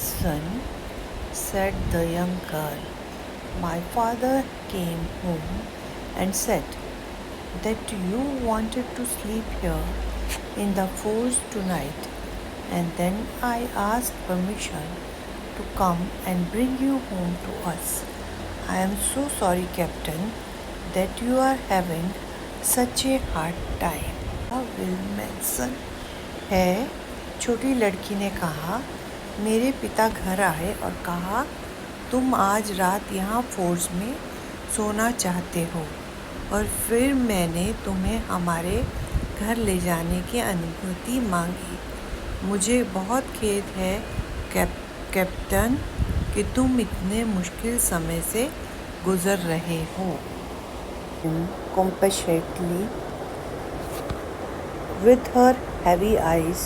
son," said the young girl. "My father came home and said that you wanted to sleep here in the forge tonight, and then I asked permission to come and bring you home to us. I am so sorry, Captain, that you are having such a hard time." विल्मेसन है। छोटी लड़की ने कहा, मेरे पिता घर आए और कहा, तुम आज रात यहाँ फोर्ज में सोना चाहते हो, और फिर मैंने तुम्हें हमारे घर ले जाने की अनुमति मांगी। मुझे बहुत खेद है कैप्टन कि तुम इतने मुश्किल समय से गुजर रहे हो। Compassionately with her heavy eyes,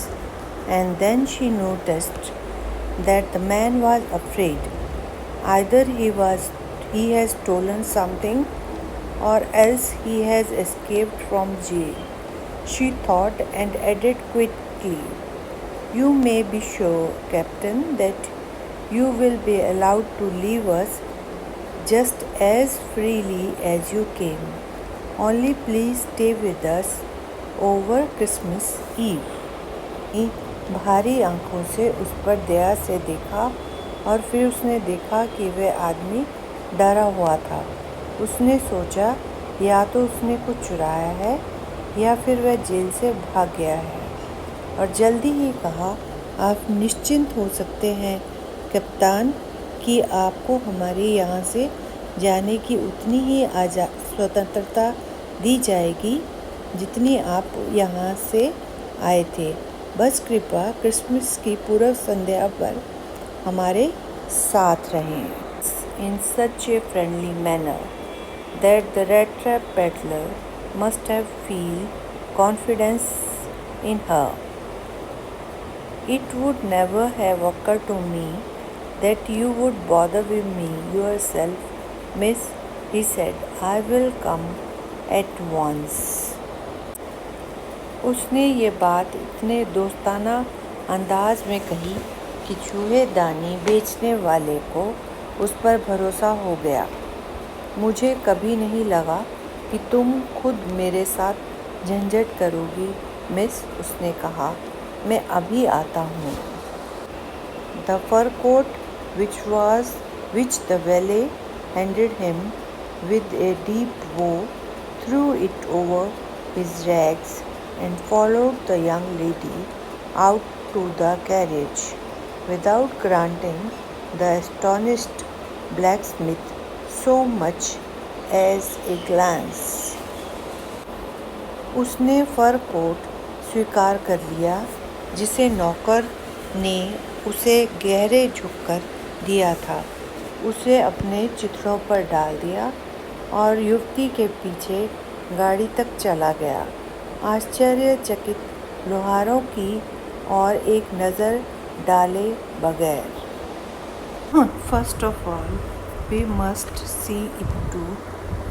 and then she noticed that the man was afraid. Either he has stolen something, or else he has escaped from jail, she thought, and added quickly, "You may be sure, Captain, that you will be allowed to leave us just as freely as you came. Only please stay with us over Christmas Eve." भारी आंखों से उस पर दया से देखा, और फिर उसने देखा कि वह आदमी डरा हुआ था। उसने सोचा, या तो उसने कुछ चुराया है या फिर वह जेल से भाग गया है, और जल्दी ही कहा, "आप निश्चिंत हो सकते हैं कप्तान कि आपको हमारे यहाँ से जाने की उतनी ही स्वतंत्रता दी जाएगी जितनी आप यहाँ से आए थे। बस कृपया क्रिसमस की पूर्व संध्या पर हमारे साथ रहें." In such a friendly manner that the rat trap peddler must have feel confidence in her. "It would never have occurred to me that you would bother with me yourself, miss," he said. "I will come at once." उसने ये बात इतने दोस्ताना अंदाज में कही कि चूहेदानी बेचने वाले को उस पर भरोसा हो गया। "मुझे कभी नहीं लगा कि तुम खुद मेरे साथ झंझट करोगी, मिस," उसने कहा। "मैं अभी आता हूँ." The fur coat which the valet handed him with a deep bow, threw it over his rags and followed the young lady out to the carriage without granting the astonished blacksmith so much as a glance. उसने fur coat स्वीकार कर लिया जिसे नौकर ने उसे गहरे झुककर दिया था। उसे अपने चित्रों पर डाल दिया और युवती के पीछे गाड़ी तक चला गया, आश्चर्यचकित लोहारों की और एक नज़र डाले बगैर। First of all, we must see to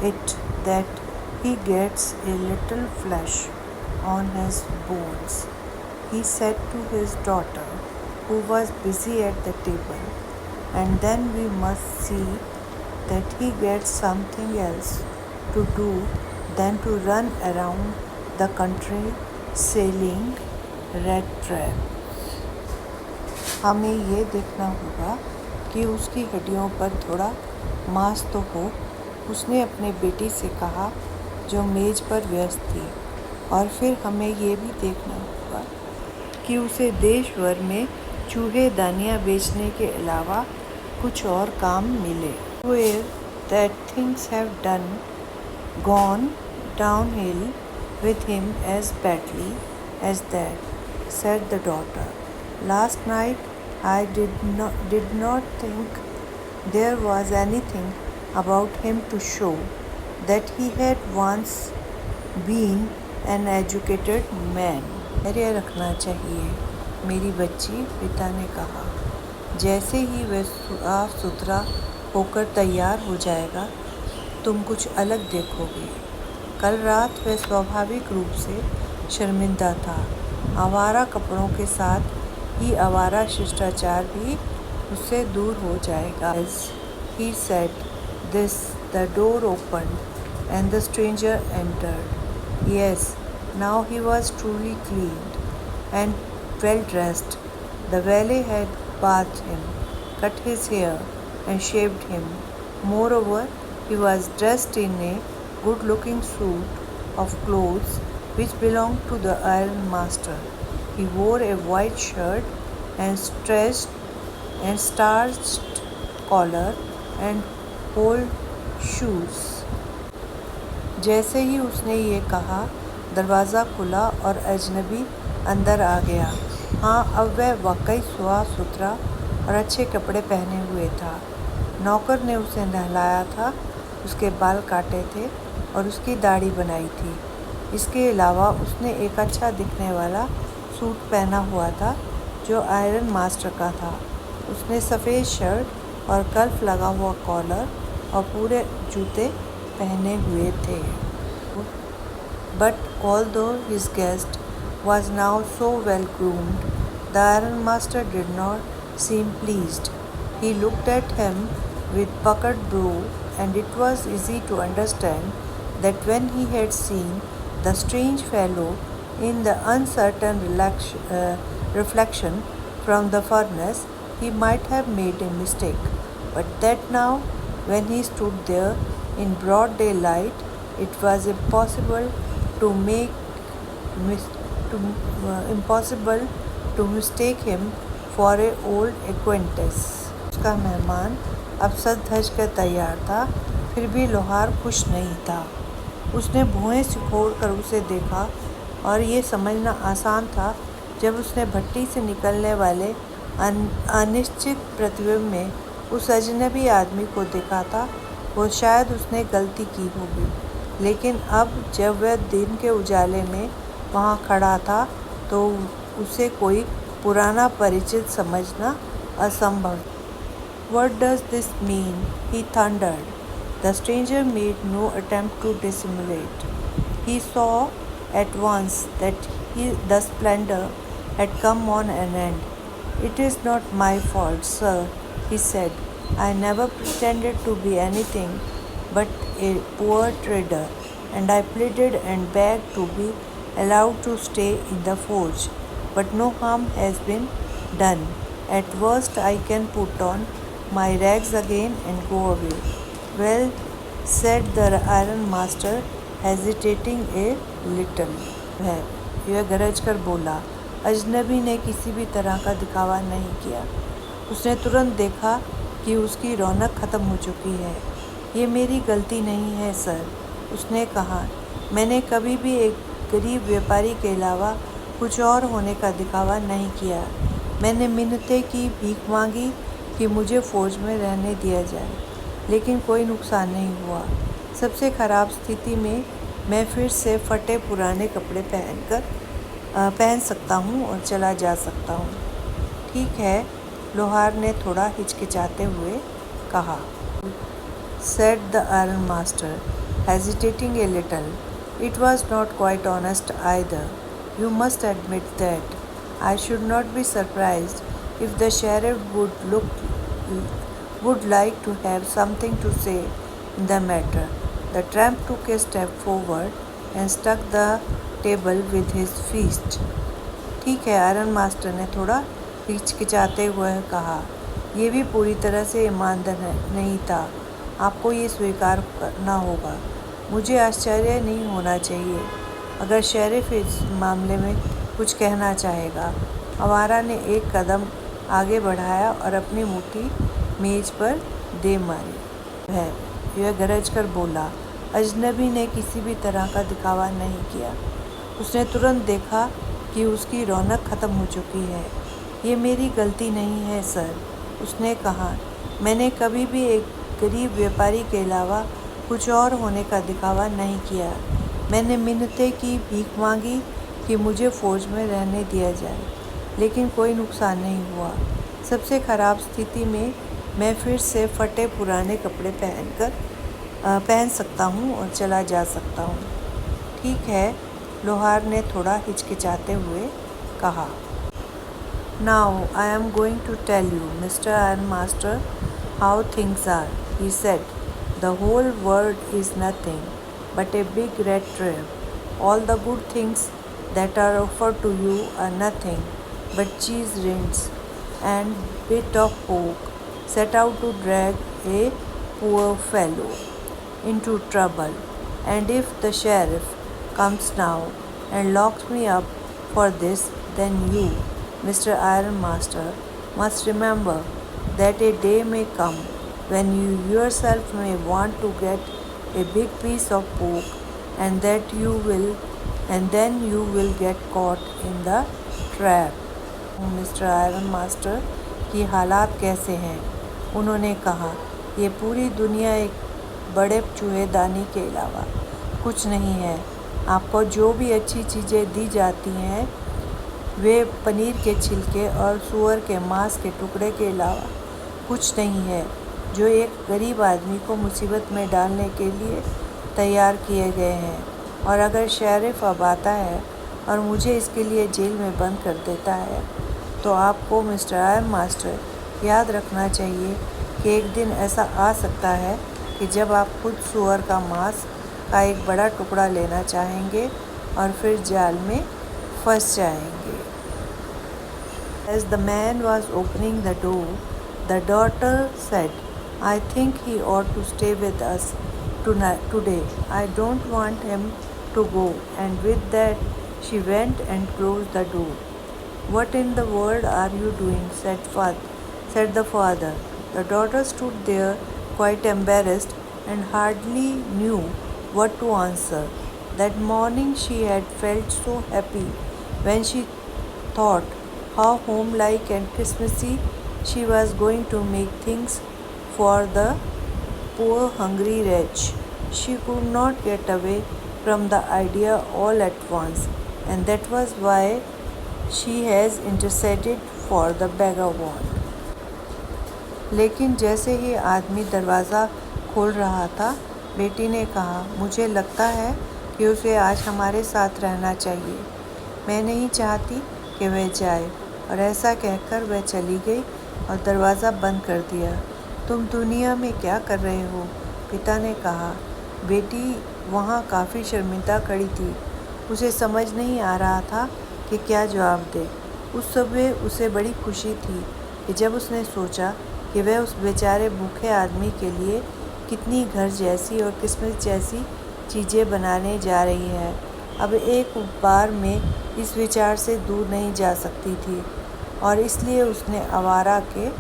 it that he gets a little flesh on his bones, he said to his daughter, who was busy at the table, and then we must see that he gets something else to do than to run around the country selling rat traps. हमें ये देखना होगा कि उसकी हड्डियों पर थोड़ा मांस तो हो, उसने अपने बेटी से कहा जो मेज पर व्यस्त थी। और फिर हमें ये भी देखना होगा कि उसे देश भर में चूहेदानियाँ बेचने के अलावा कुछ और काम मिले। Where that things have gone downhill with him as badly as that, said the daughter. "Last night I did not think there was anything about him to show that he had once been an educated man." धैर्य रखना चाहिए मेरी बच्ची, पिता ने कहा। जैसे ही वह साफ सुथरा होकर तैयार हो जाएगा, तुम कुछ अलग देखोगे। कल रात वह स्वाभाविक रूप से शर्मिंदा था। आवारा कपड़ों के साथ ही आवारा शिष्टाचार भी उससे दूर हो जाएगा। As he said this, the door opened and the stranger entered. Yes, now he was truly cleaned and well dressed. The valet had bathed him, cut his hair, and shaved him. Moreover, he was dressed in a good-looking suit of clothes which belonged to the iron master. He wore a white shirt and starched collar and whole shoes. जैसे ही उसने ये कहा, दरवाज़ा खुला और अजनबी अंदर आ गया। हाँ, अब वह वाकई साफ़ सुथरा और अच्छे कपड़े पहने हुए था। नौकर ने उसे नहलाया था, उसके बाल काटे थे और उसकी दाढ़ी बनाई थी। इसके अलावा उसने एक अच्छा दिखने वाला सूट पहना हुआ था जो आयरन मास्टर का था। उसने सफ़ेद शर्ट और कल्फ लगा हुआ कॉलर और पूरे जूते पहने हुए थे। But although his guest was now so well groomed, the iron master did not seem pleased. He looked at him with puckered brow, and it was easy to understand that when he had seen the strange fellow in the uncertain reflection from the furnace, he might have made a mistake, but that now, when he stood there in broad daylight, it was impossible to mistake him for an old acquaintance. उसका मेहमान अब सज धज कर तैयार था, फिर भी लोहार खुश नहीं था। उसने भुएं सिकोड़ कर उसे देखा और ये समझना आसान था जब उसने भट्टी से निकलने वाले अनिश्चित प्रतिबिंब में उस अजनबी आदमी को देखा था, वो शायद उसने गलती की होगी। लेकिन अब जब वह दिन के उजाले में वहाँ खड़ा था तो उसे कोई पुराना परिचित समझना असंभव। What does this mean? He thundered. The stranger made no attempt to dissimulate. He saw at once that the splendor had come on an end. It is not my fault, sir, he said. I never pretended to be anything but a poor trader, and I pleaded and begged to be allowed to stay in the forge. But no harm has been done. At worst I can put on my rags again and go away. Well, said the iron master, hesitating a little. यह गरज कर बोला। अजनबी ने किसी भी तरह का दिखावा नहीं किया। उसने तुरंत देखा कि उसकी रौनक ख़त्म हो चुकी है। ये मेरी गलती नहीं है सर, उसने कहा। मैंने कभी भी एक गरीब व्यापारी के अलावा कुछ और होने का दिखावा नहीं किया। मैंने मिन्नतें की, भीख मांगी कि मुझे फ़ौज में रहने दिया जाए, लेकिन कोई नुकसान नहीं हुआ। सबसे ख़राब स्थिति में मैं फिर से फटे पुराने कपड़े पहन सकता हूँ और चला जा सकता हूँ। ठीक है, लोहार ने थोड़ा हिचकिचाते हुए कहा। Said the iron master, hesitating a little. It was not quite honest either. You must admit that. I should not be surprised if the sheriff would like to have something to say in the matter. The tramp took a step forward and struck the table with his fist. ठीक है, iron master ने थोड़ा हिचकिचाते हुए कहा। यह भी पूरी तरह से ईमानदार नहीं था, आपको ये स्वीकार करना होगा। मुझे आश्चर्य नहीं होना चाहिए अगर शेरिफ इस मामले में कुछ कहना चाहेगा। आवारा ने एक कदम आगे बढ़ाया और अपनी मुट्ठी मेज पर दे मारी। यह गरज कर बोला। अजनबी ने किसी भी तरह का दिखावा नहीं किया। उसने तुरंत देखा कि उसकी रौनक ख़त्म हो चुकी है। ये मेरी गलती नहीं है सर, उसने कहा। मैंने कभी भी एक गरीब व्यापारी के अलावा कुछ और होने का दिखावा नहीं किया। मैंने मिन्नतें की, भीख मांगी कि मुझे फ़ौज में रहने दिया जाए, लेकिन कोई नुकसान नहीं हुआ। सबसे ख़राब स्थिति में मैं फिर से फटे पुराने कपड़े पहन सकता हूँ और चला जा सकता हूँ। ठीक है, लोहार ने थोड़ा हिचकिचाते हुए कहा। Now I am going to tell you, Mr. Ironmaster, how things are, he said. The whole world is nothing but a big red trap. All the good things that are offered to you are nothing but cheese rinds and bit of pork set out to drag a poor fellow into trouble. And if the sheriff comes now and locks me up for this, then you, Mr. Ironmaster, must remember that a day may come when you yourself may want to get a big piece of pork and that you will and then you will get caught in the trap. Mister iron master की हालात कैसे हैं? उन्होंने कहा, ये पूरी दुनिया एक बड़े चूहेदानी के अलावा कुछ नहीं है। आपको जो भी अच्छी चीज़ें दी जाती हैं वे पनीर के छिलके और सूअर के मांस के टुकड़े के अलावा कुछ नहीं है जो एक गरीब आदमी को मुसीबत में डालने के लिए तैयार किए गए हैं। और अगर शेरिफ अब आता है और मुझे इसके लिए जेल में बंद कर देता है तो आपको मिस्टर आयरन मास्टर याद रखना चाहिए कि एक दिन ऐसा आ सकता है कि जब आप खुद सूअर का मांस का एक बड़ा टुकड़ा लेना चाहेंगे और फिर जाल में फंस जाएंगे। As the man was opening the door, the daughter said, I think he ought to stay with us today. I don't want him to go. And with that, she went and closed the door. What in the world are you doing? said the father. The daughter stood there quite embarrassed and hardly knew what to answer. That morning she had felt so happy when she thought how homelike and Christmassy she was going to make things for the poor hungry wretch. She could not get away from the idea all at once, and that was why she has interceded for the vagabond. लेकिन जैसे ही आदमी दरवाज़ा खोल रहा था, बेटी ने कहा, मुझे लगता है कि उसे आज हमारे साथ रहना चाहिए। मैं नहीं चाहती कि वह जाए। और ऐसा कहकर वह चली गई और दरवाज़ा बंद कर दिया। तुम दुनिया में क्या कर रहे हो? पिता ने कहा। बेटी वहाँ काफ़ी शर्मिंदा खड़ी थी। उसे समझ नहीं आ रहा था कि क्या जवाब दे। उस समय उसे बड़ी खुशी थी कि जब उसने सोचा कि वह उस बेचारे भूखे आदमी के लिए कितनी घर जैसी और किस्मत जैसी चीज़ें बनाने जा रही है। अब एक बार में इस विचार से दूर नहीं जा सकती थी और इसलिए उसने आवारा के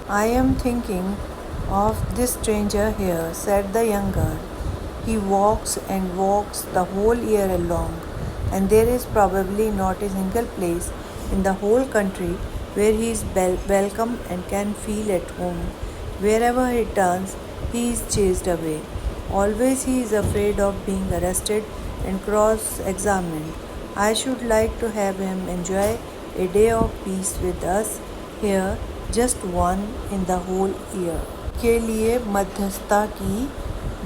I am thinking of this stranger here, said the young girl. He walks and walks the whole year long, and there is probably not a single place in the whole country where he is welcome and can feel at home. Wherever he turns, he is chased away. Always he is afraid of being arrested and cross-examined. I should like to have him enjoy a day of peace with us here, just one in the whole year. के लिए मध्यस्थता की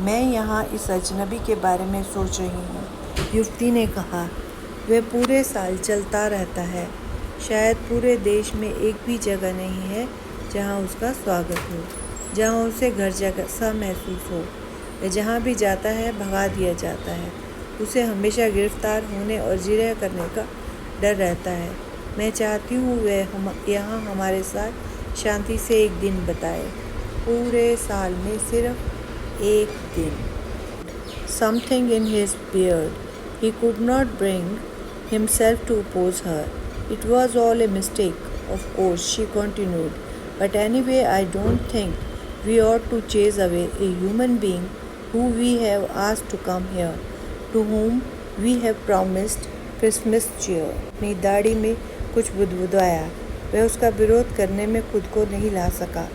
मैं यहाँ इस अजनबी के बारे में सोच रही हूँ। युवती ने कहा, वह पूरे साल चलता रहता है। शायद पूरे देश में एक भी जगह नहीं है जहाँ उसका स्वागत हो, जहाँ उसे घर जैसा महसूस हो। वह जहाँ भी जाता है भगा दिया जाता है। उसे हमेशा गिरफ्तार होने और जिरह करने का डर रहता है। मैं चाहती हूँ वह यहाँ हमारे साथ शांति से एक दिन बिताए, पूरे साल में सिर्फ एक दिन। Something in his beard. He could not bring himself to oppose her. It was all a mistake, of course, she continued. But anyway, I don't think we ought to chase away a human being who we have asked to come here, to whom we have promised Christmas cheer. अपनी दाढ़ी में कुछ बुदबुदाया। वह उसका विरोध करने में खुद को नहीं ला सका।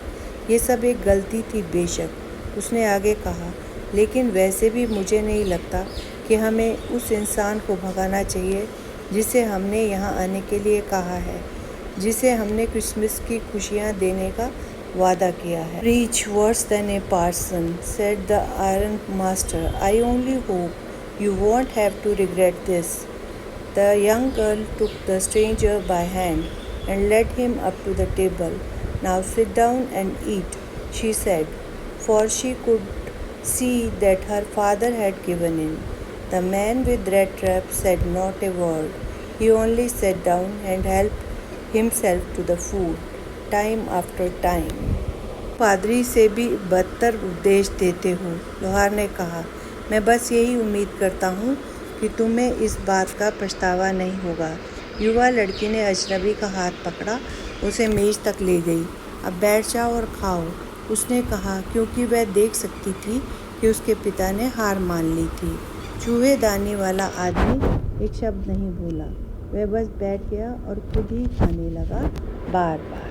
ये सब एक गलती थी बेशक। उसने आगे कहा, लेकिन वैसे भी मुझे नहीं लगता कि हमें उस इंसान को भगाना चाहिए जिसे हमने यहाँ आने के लिए कहा है, जिसे हमने क्रिसमस की खुशियाँ देने का वादा किया है। Preach worse than a parson, said the iron master. I only hope you won't have to regret this. The young girl took the stranger by hand and led him up to the table. "Now sit down and eat," she said, for she could see that her father had given in. The man with red trap said not a word. He only sat down and helped himself to the food, time after time. पादरी से भी बदतर उपदेश देते हो, लोहार ने कहा। मैं बस यही उम्मीद करता हूँ कि तुम्हें इस बात का पछतावा नहीं होगा। युवा लड़की ने अजनबी का हाथ पकड़ा, उसे मेज तक ले गई। अब बैठ जाओ और खाओ, उसने कहा, क्योंकि वह देख सकती थी कि उसके पिता ने हार मान ली थी। चूहेदानी वाला आदमी एक शब्द नहीं बोला, वह बस बैठ गया और खुद ही खाने लगा, बार बार।